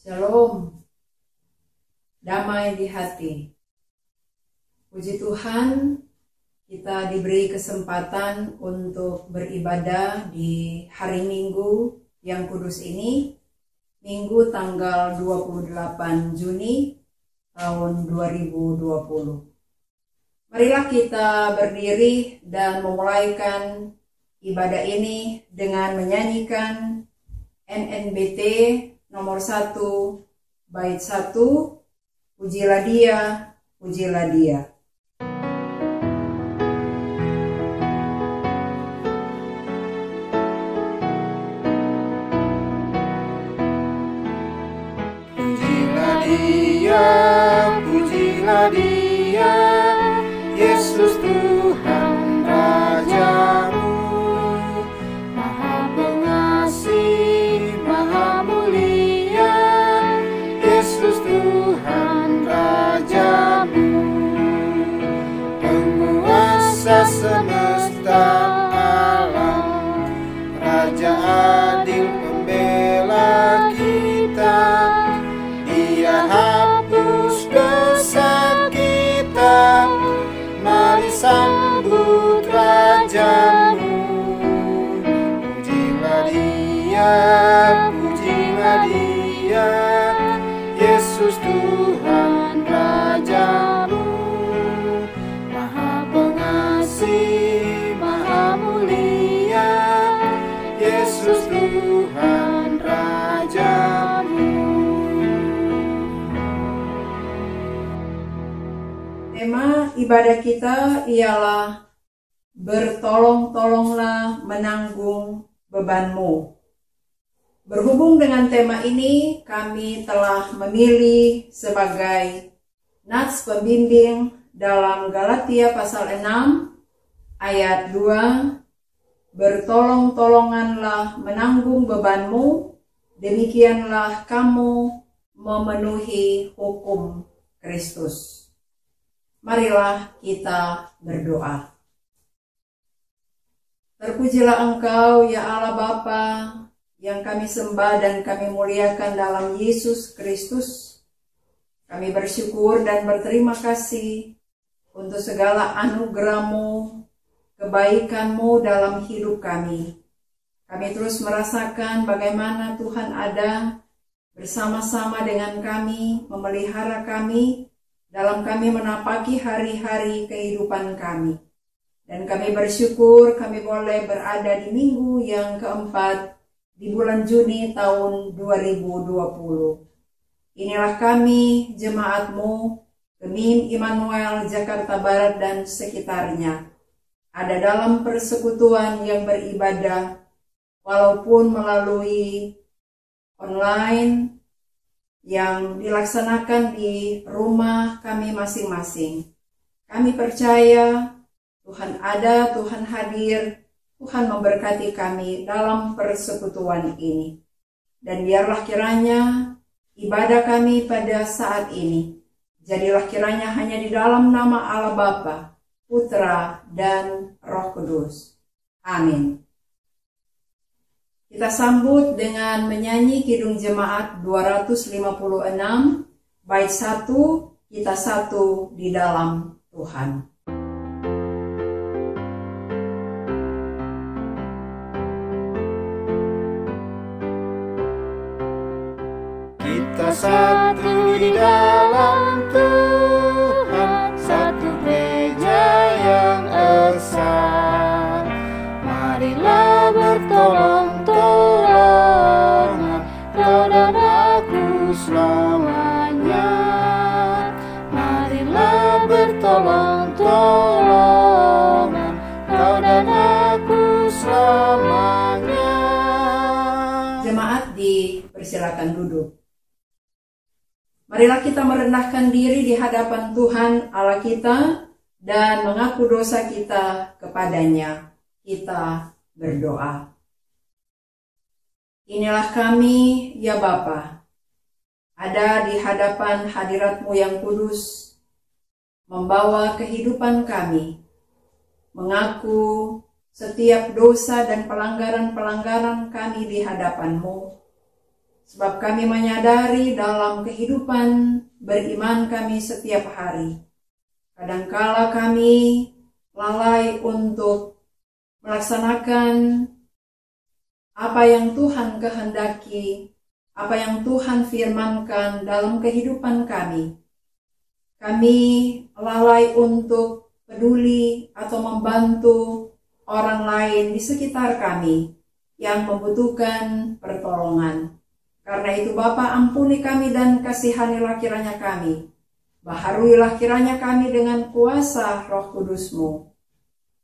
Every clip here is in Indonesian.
Shalom, damai di hati. Puji Tuhan, kita diberi kesempatan untuk beribadah di hari Minggu yang kudus ini, Minggu tanggal 28 Juni tahun 2020. Marilah kita berdiri dan memulaikan ibadah ini dengan menyanyikan NNBT nomor 1, bait 1, pujilah dia, pujilah dia. Pujilah dia, pujilah dia, Yesus Tuhan Rajamu, Maha Pengasih, Maha Mulia, Yesus Tuhan Rajamu, Penguasa semesta alam, Raja adil pembela kita, Dia hapus dosa kita, mari sambut Rajamu. Pujilah dia, pujilah dia, Yesus Tuhan Rajamu, Maha Pengasih, Maha Mulia, Yesus Tuhan Rajamu. Tema ibadah kita ialah bertolong-tolonglah menanggung bebanmu. Berhubung dengan tema ini, kami telah memilih sebagai nats pembimbing dalam Galatia pasal 6 ayat 2, bertolong-tolonganlah menanggung bebanmu, demikianlah kamu memenuhi hukum Kristus. Marilah kita berdoa. Terpujilah Engkau ya Allah Bapa, yang kami sembah dan kami muliakan dalam Yesus Kristus. Kami bersyukur dan berterima kasih untuk segala anugerah-Mu, kebaikan-Mu dalam hidup kami. Kami terus merasakan bagaimana Tuhan ada bersama-sama dengan kami, memelihara kami, dalam kami menapaki hari-hari kehidupan kami. Dan kami bersyukur kami boleh berada di minggu yang keempat di bulan Juni tahun 2020. Inilah kami, jemaat-Mu, Gemim Immanuel Jakarta Barat dan sekitarnya, ada dalam persekutuan yang beribadah, walaupun melalui online yang dilaksanakan di rumah kami masing-masing. Kami percaya Tuhan ada, Tuhan hadir, Tuhan memberkati kami dalam persekutuan ini. Dan biarlah kiranya ibadah kami pada saat ini, jadilah kiranya hanya di dalam nama Allah Bapa, Putra, dan Roh Kudus. Amin. Kita sambut dengan menyanyi Kidung Jemaat 256, bait 1, kita satu di dalam Tuhan. Kita satu di dalam Tuhan, satu gereja yang esa. Marilah bertolong-tolongan, kau dan aku selamanya. Marilah bertolong-tolongan, kau dan aku selamanya. Jemaat dipersilakan duduk. Marilah kita merendahkan diri di hadapan Tuhan Allah kita dan mengaku dosa kita kepadanya. Kita berdoa. Inilah kami, ya Bapa, ada di hadapan hadirat-Mu yang kudus, membawa kehidupan kami, mengaku setiap dosa dan pelanggaran-pelanggaran kami di hadapan-Mu, sebab kami menyadari dalam kehidupan beriman kami setiap hari, kadangkala kami lalai untuk melaksanakan apa yang Tuhan kehendaki, apa yang Tuhan firmankan dalam kehidupan kami. Kami lalai untuk peduli atau membantu orang lain di sekitar kami yang membutuhkan pertolongan. Karena itu Bapa, ampuni kami dan kasihanilah kiranya kami. Baharuilah kiranya kami dengan kuasa Roh Kudus-Mu.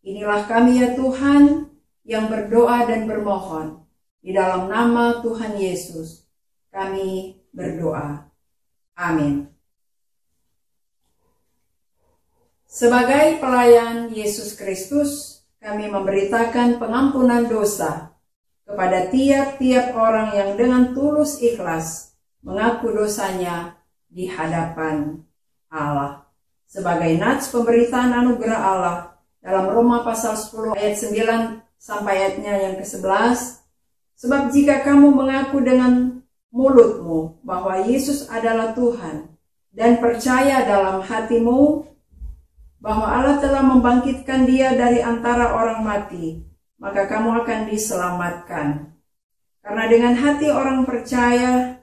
Inilah kami ya Tuhan yang berdoa dan bermohon. Di dalam nama Tuhan Yesus kami berdoa. Amin. Sebagai pelayan Yesus Kristus, kami memberitakan pengampunan dosa kepada tiap-tiap orang yang dengan tulus ikhlas mengaku dosanya di hadapan Allah. Sebagai nats pemberitaan anugerah Allah dalam Roma pasal 10 ayat 9 sampai ayatnya yang ke-11, sebab jika kamu mengaku dengan mulutmu bahwa Yesus adalah Tuhan dan percaya dalam hatimu bahwa Allah telah membangkitkan Dia dari antara orang mati, maka kamu akan diselamatkan. Karena dengan hati orang percaya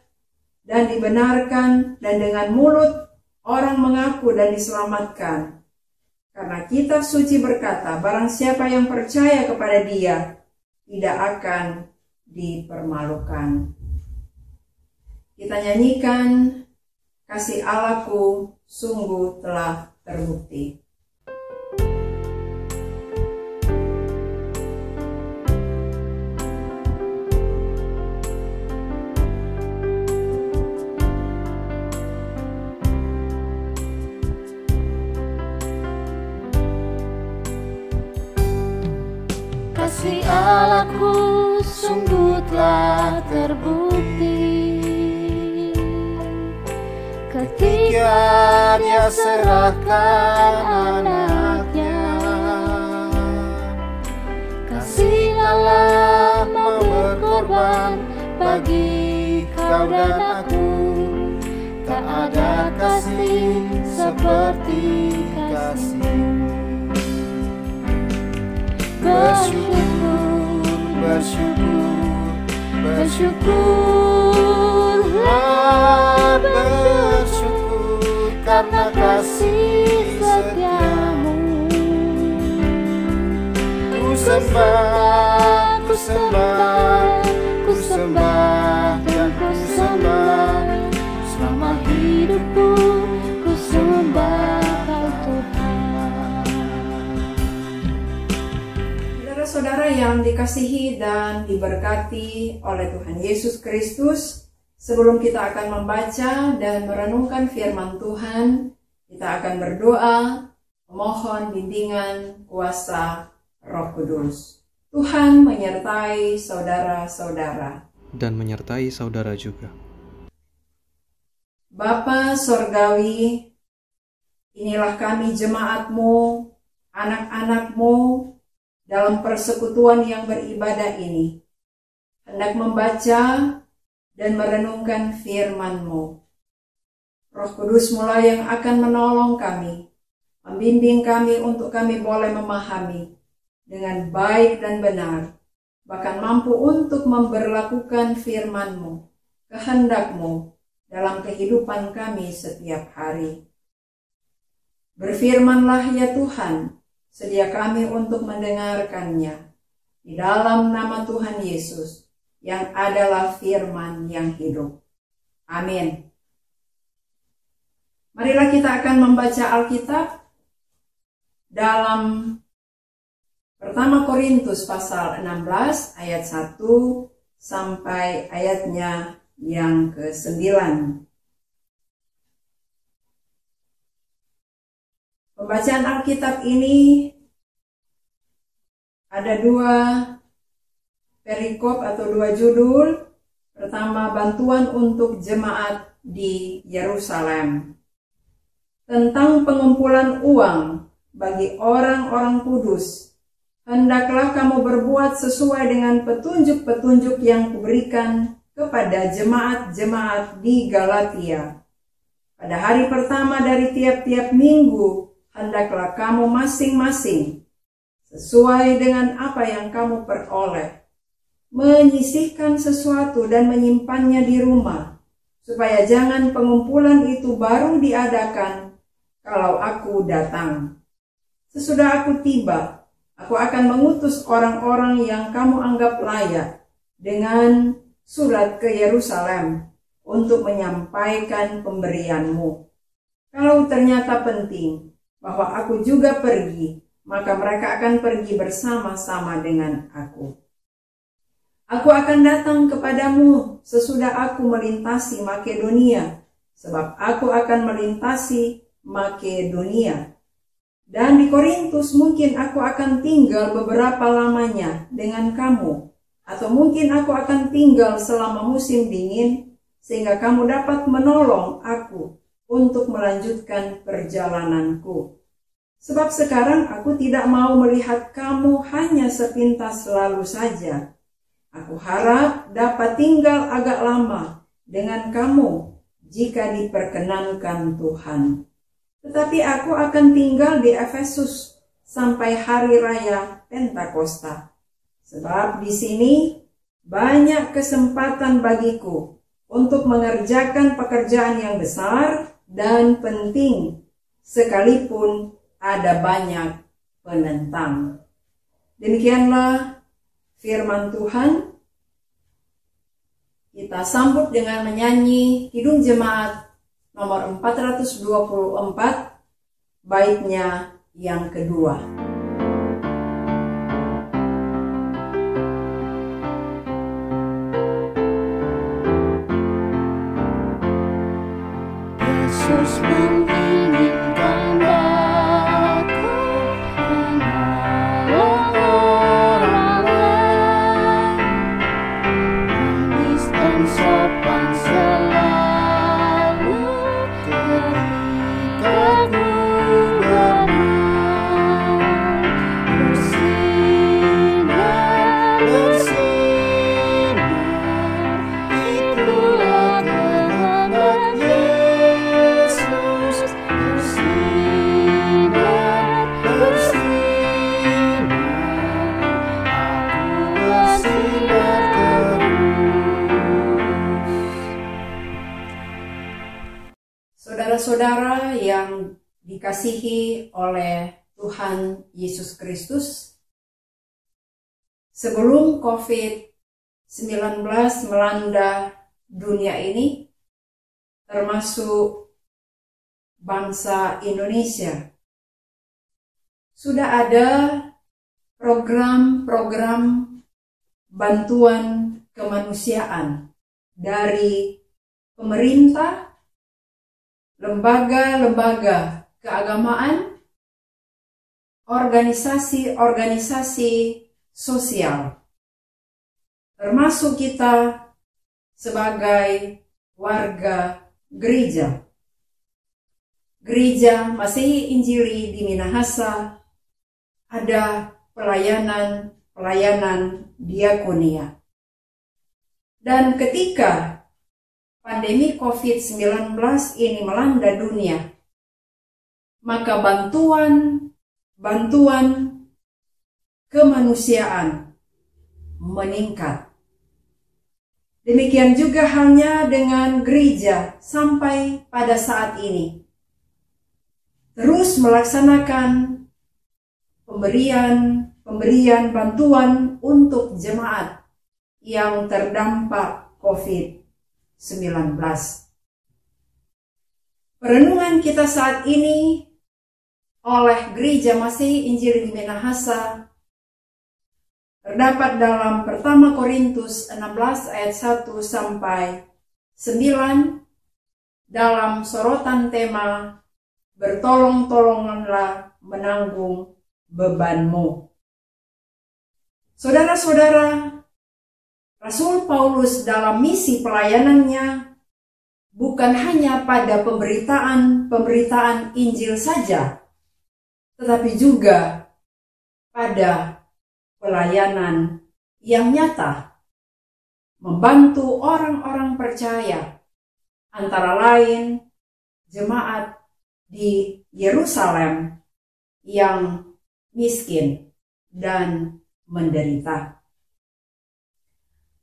dan dibenarkan, dan dengan mulut orang mengaku dan diselamatkan. Karena Kitab Suci berkata, barang siapa yang percaya kepada Dia tidak akan dipermalukan. Kita nyanyikan kasih Allahku sungguh telah terbukti. Kasih Allahku sungguh telah terbukti ketika Dia serahkan anaknya. Kasih Allah mau berkorban bagi kau dan aku. Tak ada kasih seperti kasih. Bersyukurlah, bersyukur karena kasih setiamu. Ku sembah, ku sembah, ku sembah dan ku sembah. Selama hidupku ku sembah Kau Tuhan. Saudara yang dikasihi dan diberkati oleh Tuhan Yesus Kristus, sebelum kita akan membaca dan merenungkan firman Tuhan, kita akan berdoa, memohon bimbingan kuasa Roh Kudus. Tuhan menyertai saudara-saudara. Dan menyertai saudara juga. Bapa Sorgawi, inilah kami jemaat-Mu, anak-anak-Mu, dalam persekutuan yang beribadah ini, hendak membaca dan merenungkan firman-Mu. Roh Kudus mulai yang akan menolong kami, membimbing kami untuk kami boleh memahami dengan baik dan benar, bahkan mampu untuk memberlakukan firman-Mu, kehendak-Mu dalam kehidupan kami setiap hari. Berfirmanlah ya Tuhan, sedia kami untuk mendengarkannya. Di dalam nama Tuhan Yesus, yang adalah firman yang hidup. Amin. Marilah kita akan membaca Alkitab dalam 1 Korintus pasal 16 ayat 1 sampai ayatnya yang ke-9. Pembacaan Alkitab ini ada dua perikop atau dua judul. Pertama, bantuan untuk jemaat di Yerusalem. Tentang pengumpulan uang bagi orang-orang kudus. Hendaklah kamu berbuat sesuai dengan petunjuk-petunjuk yang kuberikan kepada jemaat-jemaat di Galatia. Pada hari pertama dari tiap-tiap minggu, hendaklah kamu masing-masing, sesuai dengan apa yang kamu peroleh, menyisihkan sesuatu dan menyimpannya di rumah, supaya jangan pengumpulan itu baru diadakan kalau aku datang. Sesudah aku tiba, aku akan mengutus orang-orang yang kamu anggap layak dengan surat ke Yerusalem untuk menyampaikan pemberianmu. Kalau ternyata penting bahwa aku juga pergi, maka mereka akan pergi bersama-sama dengan aku. Aku akan datang kepadamu sesudah aku melintasi Makedonia, sebab aku akan melintasi Makedonia. Dan di Korintus mungkin aku akan tinggal beberapa lamanya dengan kamu, atau mungkin aku akan tinggal selama musim dingin, sehingga kamu dapat menolong aku untuk melanjutkan perjalananku. Sebab sekarang aku tidak mau melihat kamu hanya sepintas lalu saja. Aku harap dapat tinggal agak lama dengan kamu jika diperkenankan Tuhan. Tetapi aku akan tinggal di Efesus sampai hari raya Pentakosta. Sebab di sini banyak kesempatan bagiku untuk mengerjakan pekerjaan yang besar dan penting, sekalipun ada banyak penentang. Demikianlah firman Tuhan. Kita sambut dengan menyanyi Kidung Jemaat nomor 424, baitnya yang kedua. Yesus menginginkan aku menolong orang lain, manis dan sopan selalu ketika ku berenang, bersinar, itulah kehendak Yesus, bersinar, aku bersinar terus. Saudara-saudara yang dikasihi oleh Tuhan Yesus Kristus, sebelum COVID-19 melanda dunia ini, termasuk bangsa Indonesia, sudah ada program-program bantuan kemanusiaan dari pemerintah, lembaga-lembaga keagamaan, organisasi-organisasi sosial, termasuk kita sebagai warga gereja. Gereja Masehi Injili di Minahasa ada pelayanan diakonia. Dan ketika pandemi COVID-19 ini melanda dunia, maka bantuan kemanusiaan meningkat. Demikian juga halnya dengan gereja sampai pada saat ini. Terus melaksanakan pemberian bantuan untuk jemaat yang terdampak COVID-19. Perenungan kita saat ini oleh Gereja Masehi Injili di Minahasa terdapat dalam 1 Korintus 16 ayat 1 sampai 9 dalam sorotan tema bertolong-tolonganlah menanggung bebanmu. Saudara-saudara, Rasul Paulus dalam misi pelayanannya bukan hanya pada pemberitaan Injil saja, tetapi juga pada pelayanan yang nyata, membantu orang-orang percaya, antara lain jemaat di Yerusalem yang miskin dan menderita.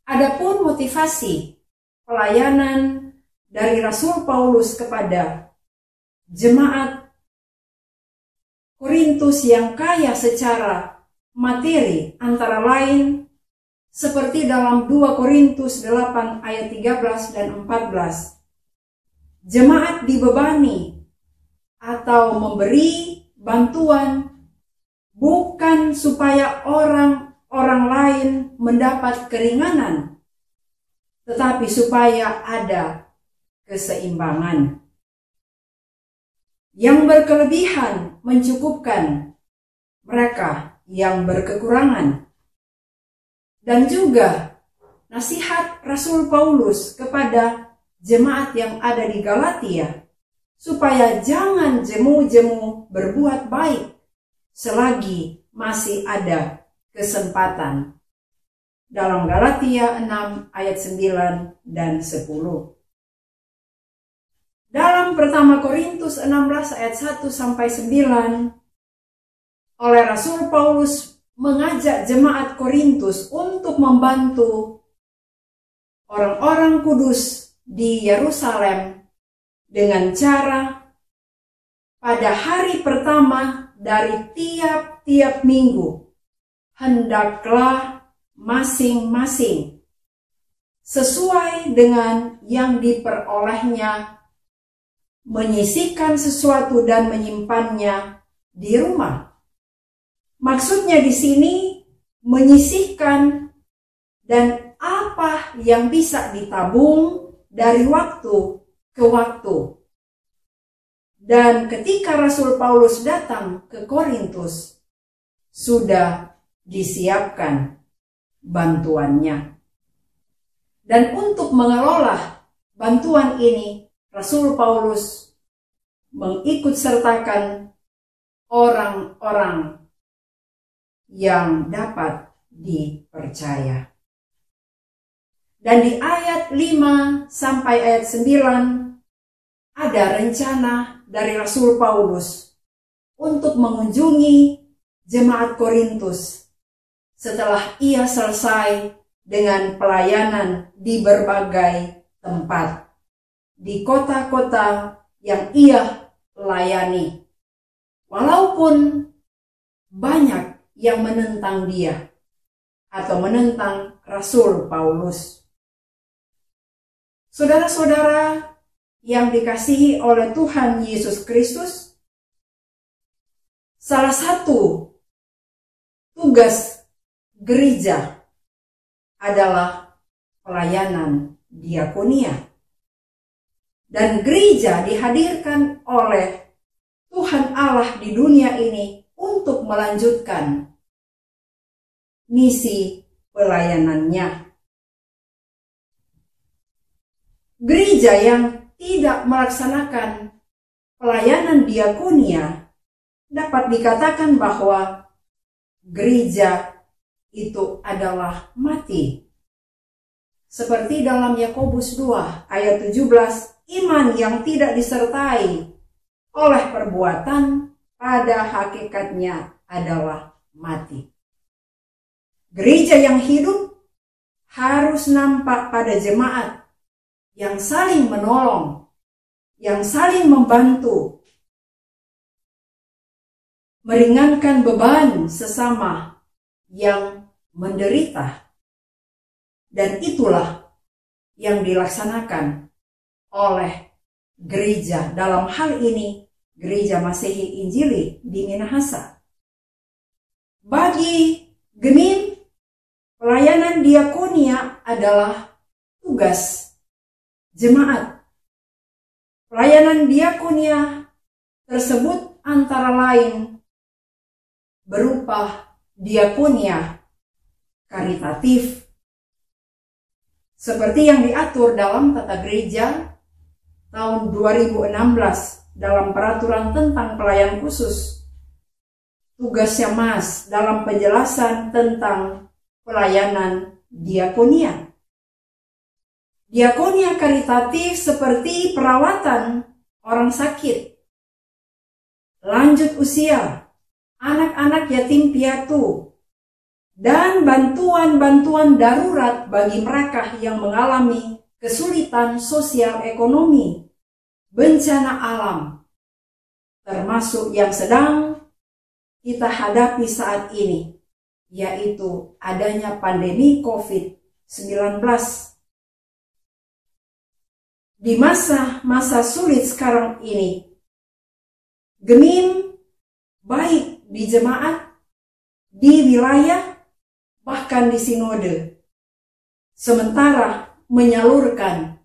Adapun motivasi pelayanan dari Rasul Paulus kepada jemaat Korintus yang kaya secara materi, antara lain seperti dalam 2 Korintus 8 ayat 13 dan 14. Jemaat dibebani atau memberi bantuan bukan supaya orang lain mendapat keringanan, tetapi supaya ada keseimbangan. Yang berkelebihan mencukupkan mereka yang berkekurangan. Dan juga nasihat Rasul Paulus kepada jemaat yang ada di Galatia, supaya jangan jemu-jemu berbuat baik selagi masih ada kesempatan. Dalam Galatia 6 ayat 9 dan 10. Dalam pertama Korintus 16 ayat 1 sampai 9, oleh Rasul Paulus mengajak jemaat Korintus untuk membantu orang-orang kudus di Yerusalem dengan cara pada hari pertama dari tiap-tiap minggu hendaklah masing-masing sesuai dengan yang diperolehnya menyisihkan sesuatu dan menyimpannya di rumah. Maksudnya di sini menyisihkan dan apa yang bisa ditabung dari waktu ke waktu. Dan ketika Rasul Paulus datang ke Korintus, sudah disiapkan bantuannya. Dan untuk mengelola bantuan ini, Rasul Paulus mengikutsertakan orang-orang yang dapat dipercaya. Dan di ayat 5 sampai ayat 9 ada rencana dari Rasul Paulus untuk mengunjungi jemaat Korintus setelah ia selesai dengan pelayanan di berbagai tempat di kota-kota yang ia layani. Walaupun banyak yang menentang dia atau menentang Rasul Paulus. Saudara-saudara yang dikasihi oleh Tuhan Yesus Kristus, salah satu tugas gereja adalah pelayanan diakonia. Dan gereja dihadirkan oleh Tuhan Allah di dunia ini untuk melanjutkan misi pelayanannya. Gereja yang tidak melaksanakan pelayanan diakonia dapat dikatakan bahwa gereja itu adalah mati. Seperti dalam Yakobus 2 ayat 17, iman yang tidak disertai oleh perbuatan pada hakikatnya adalah mati. Gereja yang hidup harus nampak pada jemaat yang saling menolong, yang saling membantu, meringankan beban sesama yang menderita. Dan itulah yang dilaksanakan oleh gereja, dalam hal ini Gereja Masehi Injili di Minahasa. Bagi Gemin, pelayanan diakonia adalah tugas jemaat. Pelayanan diakonia tersebut antara lain berupa diakonia karitatif, seperti yang diatur dalam Tata Gereja tahun 2016 dalam peraturan tentang pelayan khusus. Tugasnya Mas dalam penjelasan tentang pelayanan diakonia. Diakonia karitatif seperti perawatan orang sakit, lanjut usia, anak-anak yatim piatu, dan bantuan-bantuan darurat bagi mereka yang mengalami kesulitan sosial ekonomi, bencana alam, termasuk yang sedang kita hadapi saat ini, yaitu adanya pandemi COVID-19. Di masa-masa sulit sekarang ini, Gemim baik di jemaat, di wilayah, bahkan di sinode, sementara menyalurkan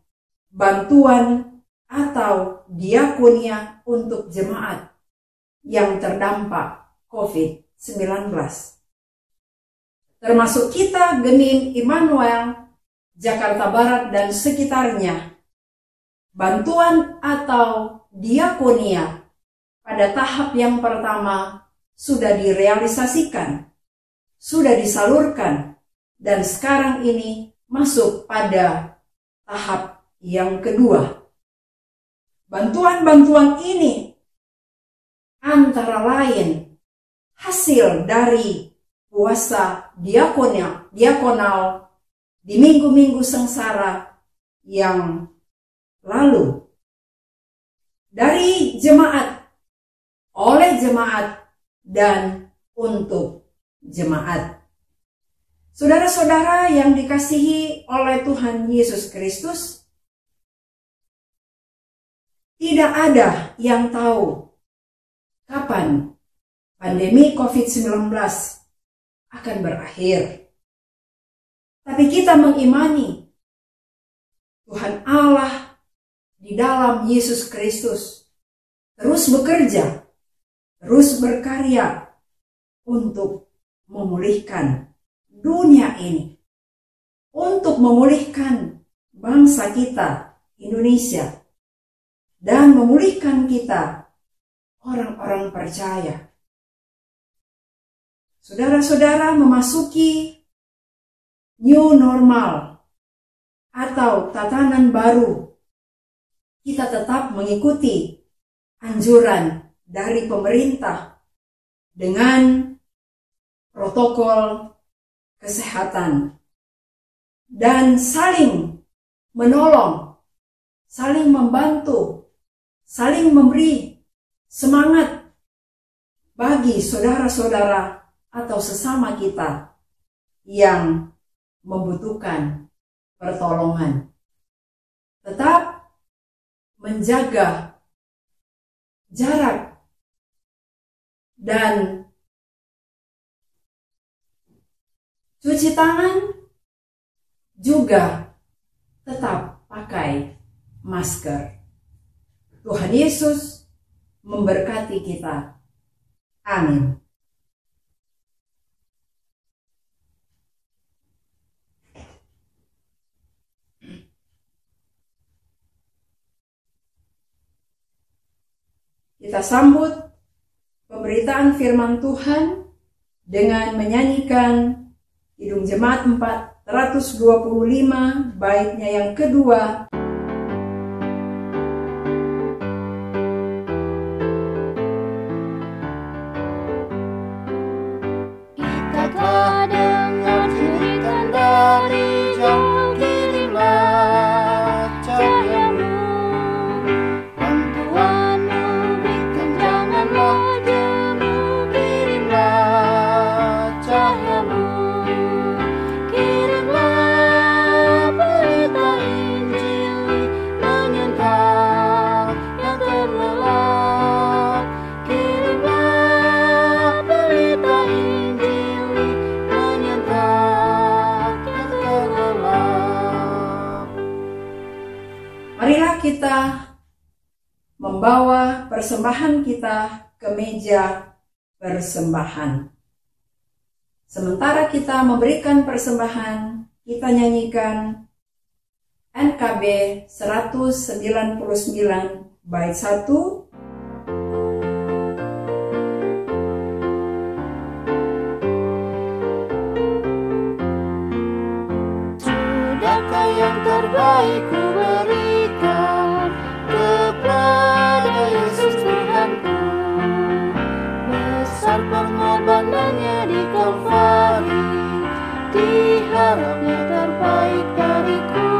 bantuan atau diakonia untuk jemaat yang terdampak COVID-19. Termasuk kita Gemim Immanuel, Jakarta Barat dan sekitarnya, bantuan atau diakonia pada tahap yang pertama sudah direalisasikan, sudah disalurkan, dan sekarang ini masuk pada tahap yang kedua. Bantuan-bantuan ini antara lain hasil dari puasa diakonal di minggu-minggu sengsara yang lalu, dari jemaat, oleh jemaat, dan untuk jemaat. Saudara-saudara yang dikasihi oleh Tuhan Yesus Kristus, tidak ada yang tahu kapan pandemi COVID-19 akan berakhir. Tapi kita mengimani Tuhan Allah di dalam Yesus Kristus terus bekerja, terus berkarya untuk memulihkan dunia ini, untuk memulihkan bangsa kita, Indonesia, dan memulihkan kita, orang-orang percaya. Saudara-saudara memasuki new normal atau tatanan baru. Kita tetap mengikuti anjuran dari pemerintah dengan protokol kesehatan dan saling menolong, saling membantu, saling memberi semangat bagi saudara-saudara atau sesama kita yang membutuhkan pertolongan. Tetap menjaga jarak dan cuci tangan, juga tetap pakai masker. Tuhan Yesus memberkati kita. Amin. Kita sambut pemberitaan firman Tuhan dengan menyanyikan Kidung Jemaat 425 baitnya yang kedua. Kita telah dengar jeritan dari jauh, kirimlah cahayamu, bantuanmu berikan, janganlah jemu, kirimlah cahayamu, kirimlah berita Injil menyentak yang terlelap, kirimlah berita Injil menyentak yang terlelap. Marilah kita membawa persembahan kita ke meja persembahan. Sementara kita memberikan persembahan, kita nyanyikan NKB 199 bait 1. Sudahkah yang terbaik terbaik ku berikan kepada Yesus Tuhanku. Besar pengorbanannya di Kalvari, diharapnya terbaik dariku.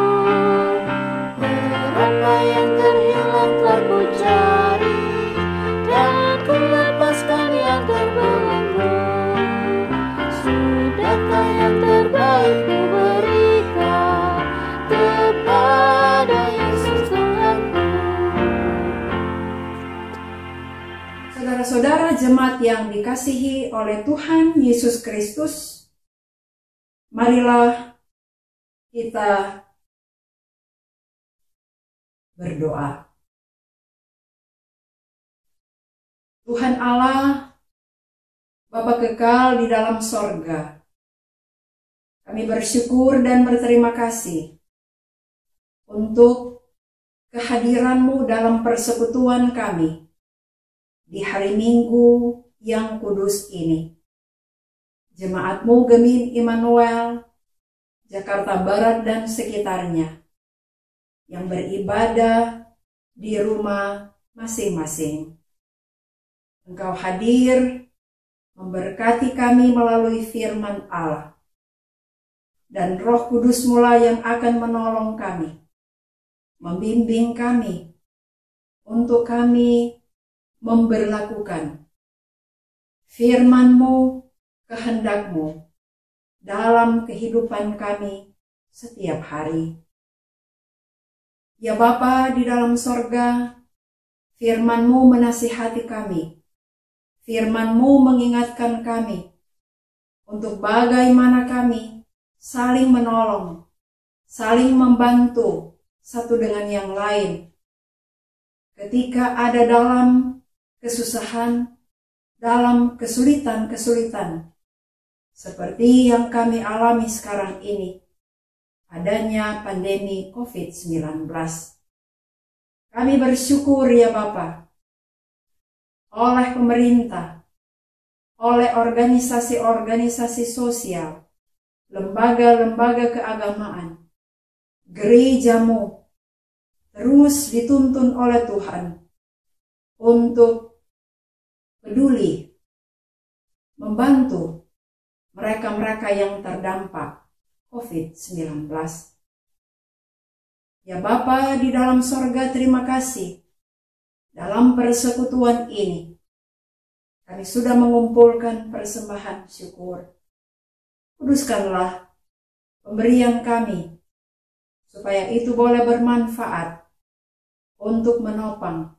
Berapa yang terhilang telah ku cari, dan ku lepaskan yang terbelenggu. Sudahkah yang terbaik ku berikan kepada Yesus Tuhanku. Saudara-saudara jemaat yang dikasihi oleh Tuhan Yesus Kristus, marilah kita berdoa. Tuhan Allah, Bapa kekal di dalam sorga, kami bersyukur dan berterima kasih untuk kehadiran-Mu dalam persekutuan kami di hari Minggu yang kudus ini. Jemaat-Mu Gemim Immanuel, Jakarta Barat dan sekitarnya, yang beribadah di rumah masing-masing. Engkau hadir memberkati kami melalui firman Allah, dan Roh Kudus mula yang akan menolong kami, membimbing kami untuk kami memberlakukan firman-Mu, kehendak-Mu dalam kehidupan kami setiap hari. Ya Bapa di dalam sorga, firman-Mu menasihati kami, firman-Mu mengingatkan kami untuk bagaimana kami saling menolong, saling membantu satu dengan yang lain ketika ada dalam kesusahan, dalam kesulitan-kesulitan seperti yang kami alami sekarang ini, adanya pandemi COVID-19. Kami bersyukur ya Bapa, oleh pemerintah, oleh organisasi-organisasi sosial, lembaga-lembaga keagamaan, gereja-Mu terus dituntun oleh Tuhan untuk peduli, membantu mereka-mereka yang terdampak COVID-19. Ya Bapa di dalam sorga, terima kasih dalam persekutuan ini kami sudah mengumpulkan persembahan syukur. Kuduskanlah pemberian kami supaya itu boleh bermanfaat untuk menopang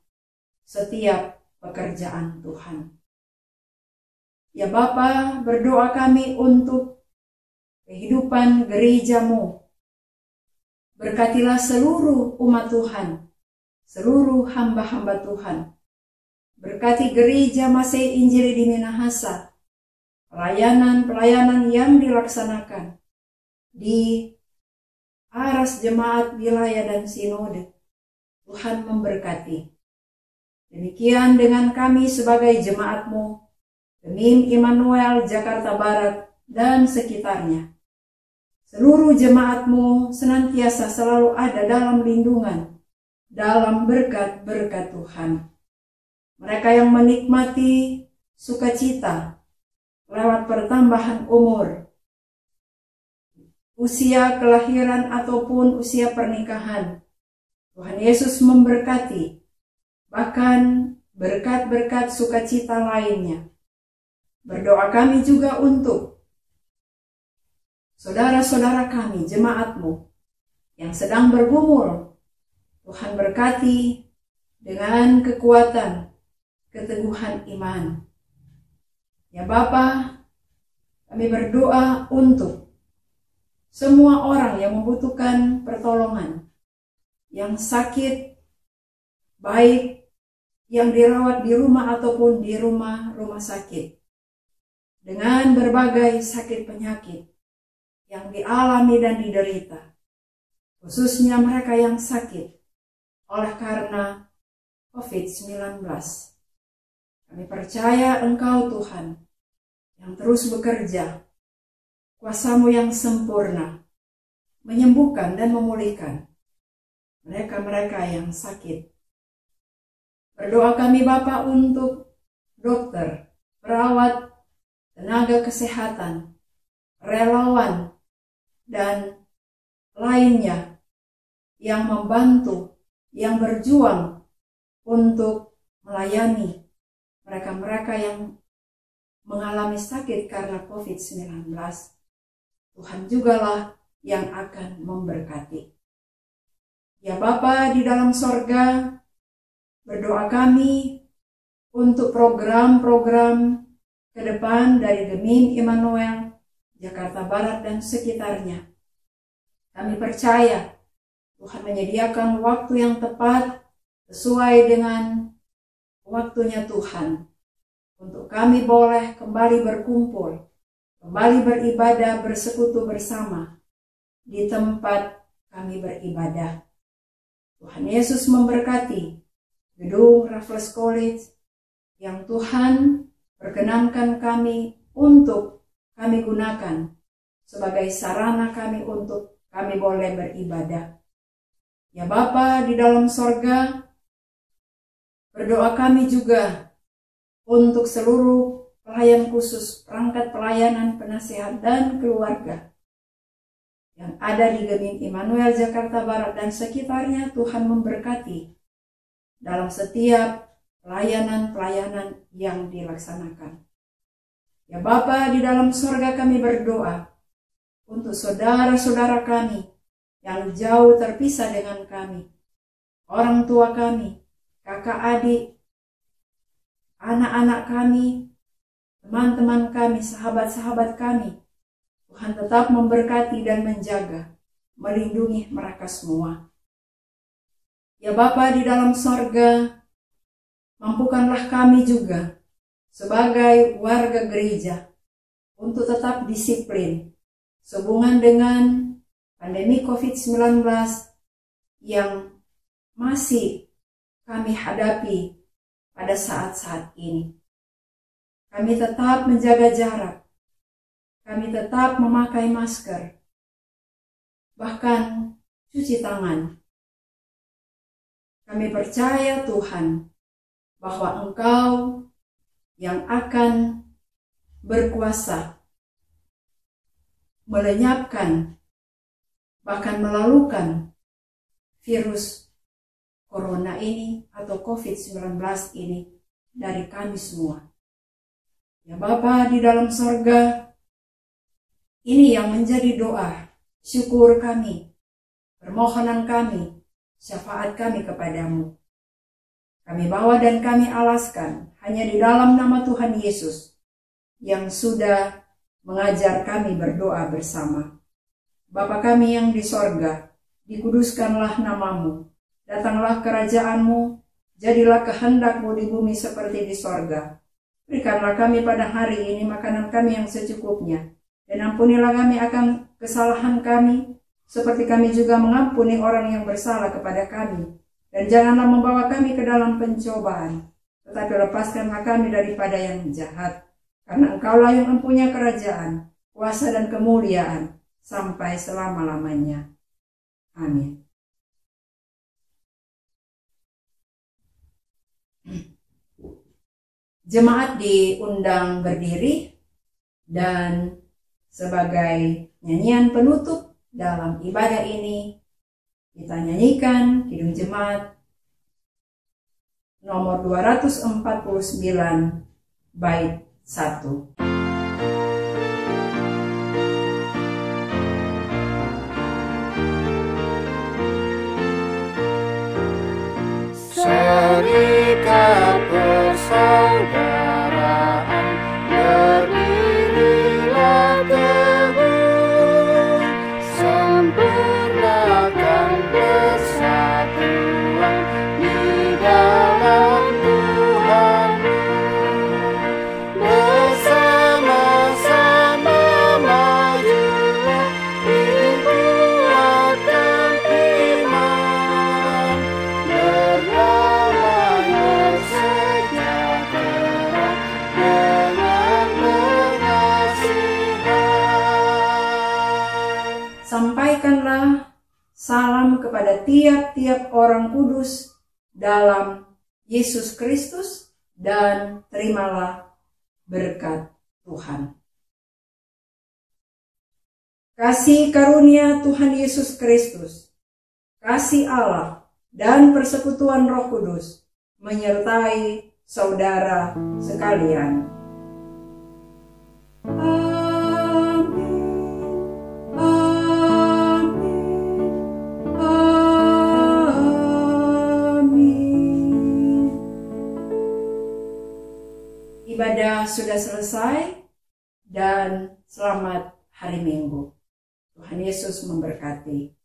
setiap pekerjaan Tuhan. Ya Bapa, berdoa kami untuk kehidupan gereja-Mu. Berkatilah seluruh umat Tuhan, seluruh hamba-hamba Tuhan. Berkati gereja Masih Injili di Minahasa, pelayanan-pelayanan yang dilaksanakan di aras jemaat wilayah dan sinode. Tuhan memberkati. Demikian dengan kami sebagai jemaat-Mu, Gemim Immanuel Jakarta Barat dan sekitarnya. Seluruh jemaat-Mu senantiasa selalu ada dalam lindungan, dalam berkat-berkat Tuhan. Mereka yang menikmati sukacita lewat pertambahan umur, usia kelahiran ataupun usia pernikahan, Tuhan Yesus memberkati, bahkan berkat-berkat sukacita lainnya. Berdoa kami juga untuk saudara-saudara kami, jemaat-Mu yang sedang bergumul. Tuhan berkati dengan kekuatan, keteguhan iman. Ya Bapa, kami berdoa untuk semua orang yang membutuhkan pertolongan, yang sakit, baik yang dirawat di rumah ataupun di rumah sakit, dengan berbagai sakit penyakit yang dialami dan diderita, khususnya mereka yang sakit oleh karena COVID-19. Kami percaya Engkau Tuhan yang terus bekerja, kuasa-Mu yang sempurna menyembuhkan dan memulihkan mereka-mereka yang sakit. Berdoa kami Bapa untuk dokter, perawat, tenaga kesehatan, relawan, dan lainnya yang membantu, yang berjuang untuk melayani mereka-mereka yang mengalami sakit karena COVID-19. Tuhan jugalah yang akan memberkati. Ya Bapa di dalam sorga, berdoa kami untuk program-program ke depan dari Gemim Immanuel, Jakarta Barat dan sekitarnya. Kami percaya Tuhan menyediakan waktu yang tepat sesuai dengan waktunya Tuhan untuk kami boleh kembali berkumpul, kembali beribadah, bersekutu bersama di tempat kami beribadah. Tuhan Yesus memberkati gedung Raffles College yang Tuhan perkenankan kami untuk kami gunakan sebagai sarana kami untuk kami boleh beribadah. Ya Bapa di dalam sorga, berdoa kami juga untuk seluruh pelayan khusus, perangkat pelayanan, penasehat, dan keluarga yang ada di Gemim Immanuel Jakarta Barat dan sekitarnya. Tuhan memberkati dalam setiap pelayanan-pelayanan yang dilaksanakan. Ya Bapa di dalam sorga, kami berdoa untuk saudara-saudara kami yang jauh terpisah dengan kami, orang tua kami, kakak adik, anak-anak kami, teman-teman kami, sahabat-sahabat kami. Tuhan tetap memberkati dan menjaga, melindungi mereka semua. Ya Bapa di dalam sorga, mampukanlah kami juga sebagai warga gereja untuk tetap disiplin sehubungan dengan pandemi COVID-19 yang masih kami hadapi pada saat-saat ini. Kami tetap menjaga jarak, kami tetap memakai masker, bahkan cuci tangan. Kami percaya Tuhan bahwa Engkau yang akan berkuasa melenyapkan, bahkan melalukan virus corona ini atau COVID-19 ini dari kami semua. Ya Bapa di dalam sorga, ini yang menjadi doa, syukur kami, permohonan kami, syafaat kami kepadamu. Kami bawa dan kami alaskan hanya di dalam nama Tuhan Yesus yang sudah mengajar kami berdoa bersama. Bapa kami yang di sorga, dikuduskanlah namamu, datanglah kerajaanmu, jadilah kehendakmu di bumi seperti di sorga. Berikanlah kami pada hari ini makanan kami yang secukupnya, dan ampunilah kami akan kesalahan kami, seperti kami juga mengampuni orang yang bersalah kepada kami. Dan janganlah membawa kami ke dalam pencobaan, tetapi lepaskanlah kami daripada yang jahat. Karena Engkaulah yang mempunyai kerajaan, kuasa dan kemuliaan, sampai selama-lamanya. Amin. Jemaat diundang berdiri dan sebagai nyanyian penutup dalam ibadah ini kita nyanyikan Kidung Jemaat nomor 249 bait 1. Serikat persaudaraan, berdirilah teguh, sempurnakan persatuan di dalam Tuhanmu. Bersama-sama majulah, dikuatkan iman, berdamai sampaikanlah salam kepada tiap-tiap orang kudus dalam Yesus Kristus dan terimalah berkat Tuhan. Kasih karunia Tuhan Yesus Kristus, kasih Allah, dan persekutuan Roh Kudus menyertai saudara sekalian. Amin. Amin. Amin. Ibadah sudah selesai dan selamat hari Minggu. Tuhan Yesus memberkati.